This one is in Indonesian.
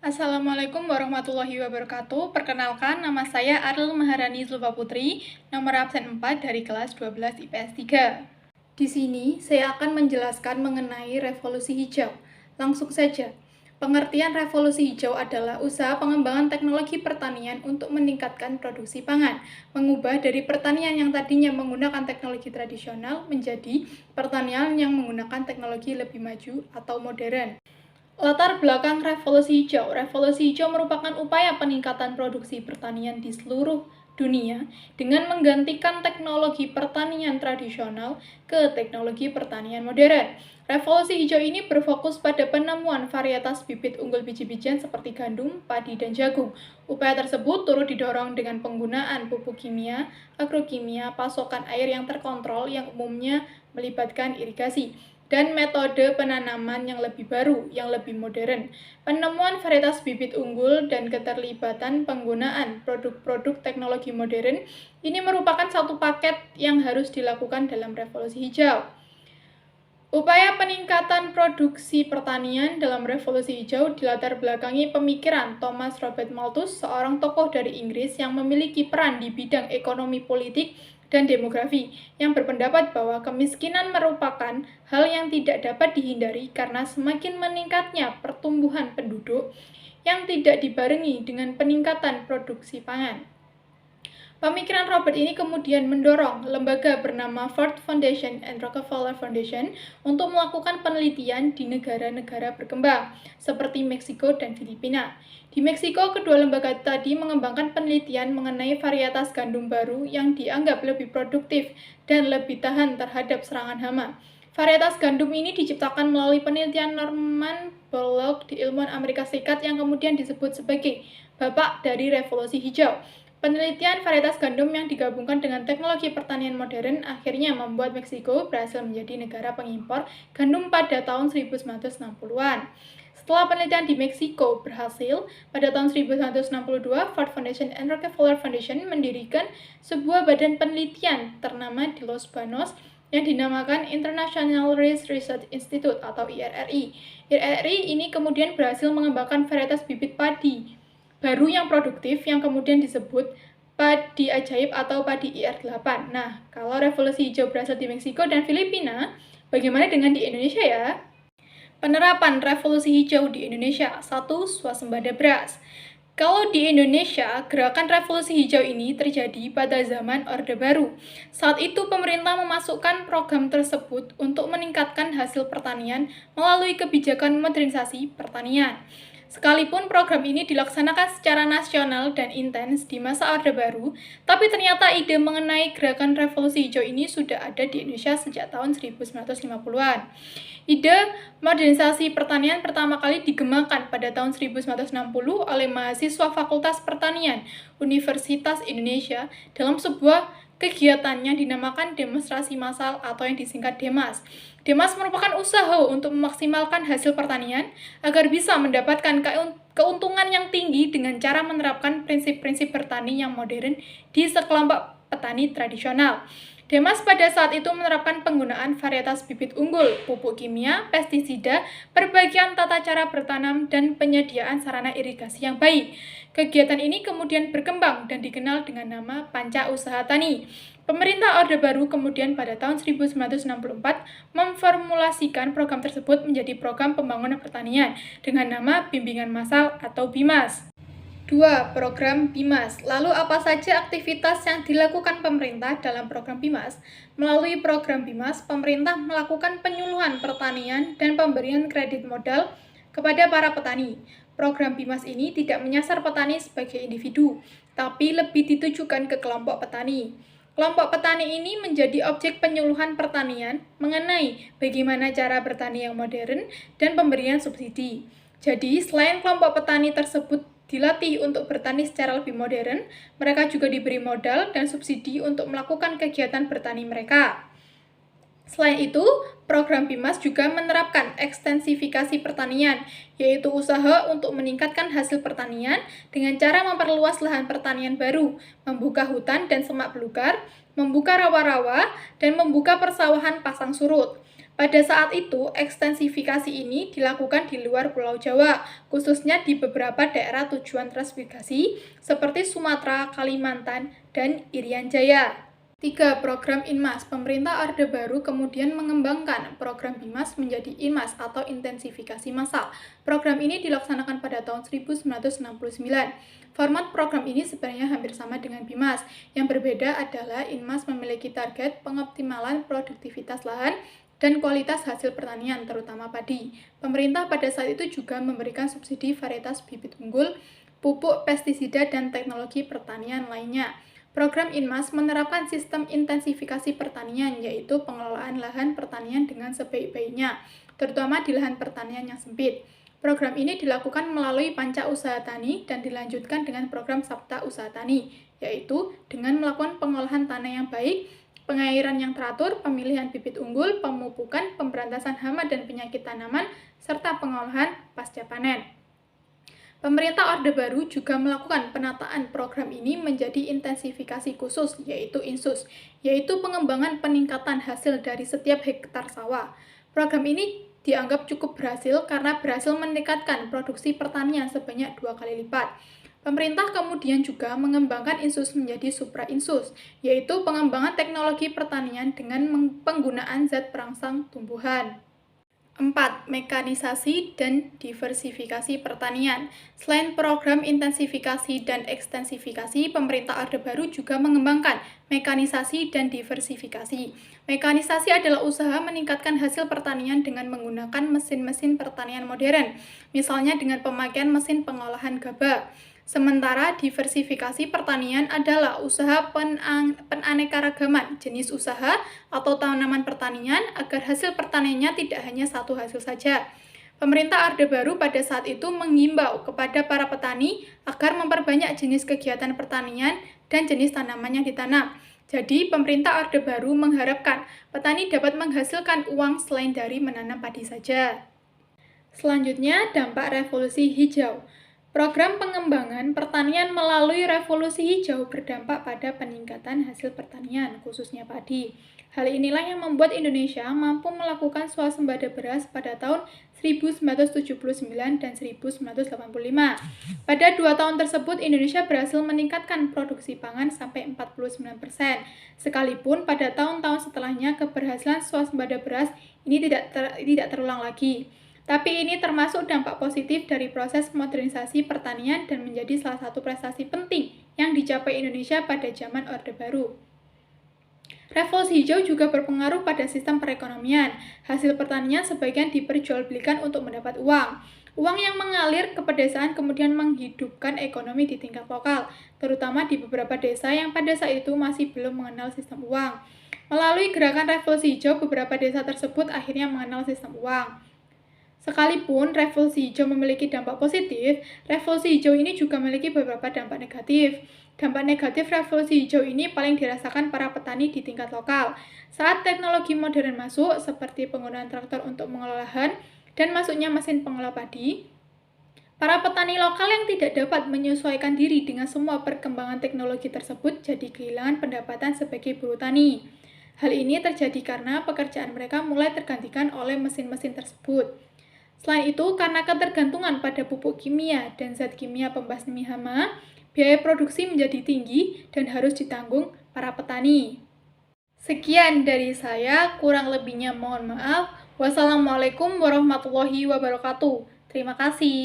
Assalamualaikum warahmatullahi wabarakatuh. Perkenalkan, nama saya Aril Maharani Zulfa Putri, nomor absen 4 dari kelas 12 IPS 3. Di sini, saya akan menjelaskan mengenai revolusi hijau. Langsung saja. Pengertian revolusi hijau adalah usaha pengembangan teknologi pertanian untuk meningkatkan produksi pangan, mengubah dari pertanian yang tadinya menggunakan teknologi tradisional menjadi pertanian yang menggunakan teknologi lebih maju atau modern. Latar belakang revolusi hijau. Revolusi hijau merupakan upaya peningkatan produksi pertanian di seluruh dunia dengan menggantikan teknologi pertanian tradisional ke teknologi pertanian modern. Revolusi hijau ini berfokus pada penemuan varietas bibit unggul biji-bijian seperti gandum, padi, dan jagung. Upaya tersebut turut didorong dengan penggunaan pupuk kimia, agrokimia, pasokan air yang terkontrol yang umumnya melibatkan irigasi, dan metode penanaman yang lebih baru, yang lebih modern. Penemuan varietas bibit unggul dan keterlibatan penggunaan produk-produk teknologi modern ini merupakan satu paket yang harus dilakukan dalam revolusi hijau. Upaya peningkatan produksi pertanian dalam revolusi hijau dilatar belakangi pemikiran Thomas Robert Malthus, seorang tokoh dari Inggris yang memiliki peran di bidang ekonomi politik dan demografi, yang berpendapat bahwa kemiskinan merupakan hal yang tidak dapat dihindari karena semakin meningkatnya pertumbuhan penduduk yang tidak dibarengi dengan peningkatan produksi pangan. Pemikiran Robert ini kemudian mendorong lembaga bernama Ford Foundation and Rockefeller Foundation untuk melakukan penelitian di negara-negara berkembang, seperti Meksiko dan Filipina. Di Meksiko, kedua lembaga tadi mengembangkan penelitian mengenai varietas gandum baru yang dianggap lebih produktif dan lebih tahan terhadap serangan hama. Varietas gandum ini diciptakan melalui penelitian Norman Borlaug di ilmuwan Amerika Serikat yang kemudian disebut sebagai bapak dari revolusi hijau. Penelitian varietas gandum yang digabungkan dengan teknologi pertanian modern akhirnya membuat Meksiko berhasil menjadi negara pengimpor gandum pada tahun 1960-an. Setelah penelitian di Meksiko berhasil, pada tahun 1962, Ford Foundation and Rockefeller Foundation mendirikan sebuah badan penelitian ternama di Los Banos yang dinamakan International Rice Research Institute atau IRRI. IRRI ini kemudian berhasil mengembangkan varietas bibit padi baru yang produktif yang kemudian disebut padi ajaib atau padi IR8. Nah, kalau revolusi hijau berasal di Meksiko dan Filipina, bagaimana dengan di Indonesia ya? Penerapan revolusi hijau di Indonesia. 1. Swasembada beras. Kalau di Indonesia, gerakan revolusi hijau ini terjadi pada zaman Orde Baru. Saat itu pemerintah memasukkan program tersebut untuk meningkatkan hasil pertanian melalui kebijakan modernisasi pertanian. Sekalipun program ini dilaksanakan secara nasional dan intens di masa Orde Baru, tapi ternyata ide mengenai gerakan revolusi hijau ini sudah ada di Indonesia sejak tahun 1950-an. Ide modernisasi pertanian pertama kali digemakan pada tahun 1960 oleh mahasiswa Fakultas Pertanian Universitas Indonesia dalam sebuah kegiatan yang dinamakan demonstrasi massal atau yang disingkat DEMAS. DEMAS merupakan usaha untuk memaksimalkan hasil pertanian agar bisa mendapatkan keuntungan yang tinggi dengan cara menerapkan prinsip-prinsip bertani yang modern di sekelompok petani tradisional. DEMAS pada saat itu menerapkan penggunaan varietas bibit unggul, pupuk kimia, pestisida, perbagian tata cara bertanam, dan penyediaan sarana irigasi yang baik. Kegiatan ini kemudian berkembang dan dikenal dengan nama Panca Usaha Tani. Pemerintah Orde Baru kemudian pada tahun 1964 memformulasikan program tersebut menjadi Program Pembangunan Pertanian dengan nama Bimbingan Massal atau BIMAS. 2. Program BIMAS. Lalu apa saja aktivitas yang dilakukan pemerintah dalam program BIMAS? Melalui program BIMAS, pemerintah melakukan penyuluhan pertanian dan pemberian kredit modal kepada para petani. Program BIMAS ini tidak menyasar petani sebagai individu, tapi lebih ditujukan ke kelompok petani. Kelompok petani ini menjadi objek penyuluhan pertanian mengenai bagaimana cara bertani yang modern dan pemberian subsidi. Jadi, selain kelompok petani tersebut dilatih untuk bertani secara lebih modern, mereka juga diberi modal dan subsidi untuk melakukan kegiatan bertani mereka. Selain itu, program BIMAS juga menerapkan ekstensifikasi pertanian, yaitu usaha untuk meningkatkan hasil pertanian dengan cara memperluas lahan pertanian baru, membuka hutan dan semak belukar, membuka rawa-rawa, dan membuka persawahan pasang surut. Pada saat itu, ekstensifikasi ini dilakukan di luar Pulau Jawa, khususnya di beberapa daerah tujuan transmigrasi seperti Sumatera, Kalimantan, dan Irian Jaya. 3. Program Inmas. Pemerintah Orde Baru kemudian mengembangkan program Bimas menjadi Inmas atau intensifikasi massal. Program ini dilaksanakan pada tahun 1969. Format program ini sebenarnya hampir sama dengan Bimas. Yang berbeda adalah Inmas memiliki target pengoptimalan produktivitas lahan dan kualitas hasil pertanian, terutama padi. Pemerintah pada saat itu juga memberikan subsidi varietas bibit unggul, pupuk, pestisida, dan teknologi pertanian lainnya. Program Inmas menerapkan sistem intensifikasi pertanian, yaitu pengelolaan lahan pertanian dengan sebaik-baiknya, terutama di lahan pertanian yang sempit. Program ini dilakukan melalui Panca Usaha Tani dan dilanjutkan dengan program Sabta Usaha Tani, yaitu dengan melakukan pengolahan tanah yang baik, pengairan yang teratur, pemilihan bibit unggul, pemupukan, pemberantasan hama dan penyakit tanaman, serta pengolahan pasca panen. Pemerintah Orde Baru juga melakukan penataan program ini menjadi intensifikasi khusus, yaitu INSUS, yaitu pengembangan peningkatan hasil dari setiap hektar sawah. Program ini dianggap cukup berhasil karena berhasil meningkatkan produksi pertanian sebanyak 2 kali lipat. Pemerintah kemudian juga mengembangkan INSUS menjadi Supra INSUS, yaitu pengembangan teknologi pertanian dengan penggunaan zat perangsang tumbuhan. 4. Mekanisasi dan diversifikasi pertanian. Selain program intensifikasi dan ekstensifikasi, pemerintah Orde Baru juga mengembangkan mekanisasi dan diversifikasi. Mekanisasi adalah usaha meningkatkan hasil pertanian dengan menggunakan mesin-mesin pertanian modern, misalnya dengan pemakaian mesin pengolahan gabah. Sementara diversifikasi pertanian adalah usaha penanekaragaman jenis usaha atau tanaman pertanian agar hasil pertaniannya tidak hanya satu hasil saja. Pemerintah Orde Baru pada saat itu mengimbau kepada para petani agar memperbanyak jenis kegiatan pertanian dan jenis tanaman yang ditanam. Jadi, pemerintah Orde Baru mengharapkan petani dapat menghasilkan uang selain dari menanam padi saja. Selanjutnya, dampak revolusi hijau. Program pengembangan pertanian melalui revolusi hijau berdampak pada peningkatan hasil pertanian, khususnya padi. Hal inilah yang membuat Indonesia mampu melakukan swasembada beras pada tahun 1979 dan 1985. Pada 2 tahun tersebut, Indonesia berhasil meningkatkan produksi pangan sampai 49%. Sekalipun pada tahun-tahun setelahnya keberhasilan swasembada beras ini tidak terulang lagi. Tapi ini termasuk dampak positif dari proses modernisasi pertanian dan menjadi salah satu prestasi penting yang dicapai Indonesia pada zaman Orde Baru. Revolusi hijau juga berpengaruh pada sistem perekonomian. Hasil pertanian sebagian diperjualbelikan untuk mendapat uang. Uang yang mengalir ke pedesaan kemudian menghidupkan ekonomi di tingkat lokal, terutama di beberapa desa yang pada saat itu masih belum mengenal sistem uang. Melalui gerakan revolusi hijau, beberapa desa tersebut akhirnya mengenal sistem uang. Sekalipun revolusi hijau memiliki dampak positif, revolusi hijau ini juga memiliki beberapa dampak negatif. Dampak negatif revolusi hijau ini paling dirasakan para petani di tingkat lokal. Saat teknologi modern masuk, seperti penggunaan traktor untuk mengelola lahan dan masuknya mesin pengolah padi, para petani lokal yang tidak dapat menyesuaikan diri dengan semua perkembangan teknologi tersebut jadi kehilangan pendapatan sebagai buruh tani. Hal ini terjadi karena pekerjaan mereka mulai tergantikan oleh mesin-mesin tersebut. Selain itu, karena ketergantungan pada pupuk kimia dan zat kimia pembasmi hama, biaya produksi menjadi tinggi dan harus ditanggung para petani. Sekian dari saya, kurang lebihnya mohon maaf. Wassalamualaikum warahmatullahi wabarakatuh. Terima kasih.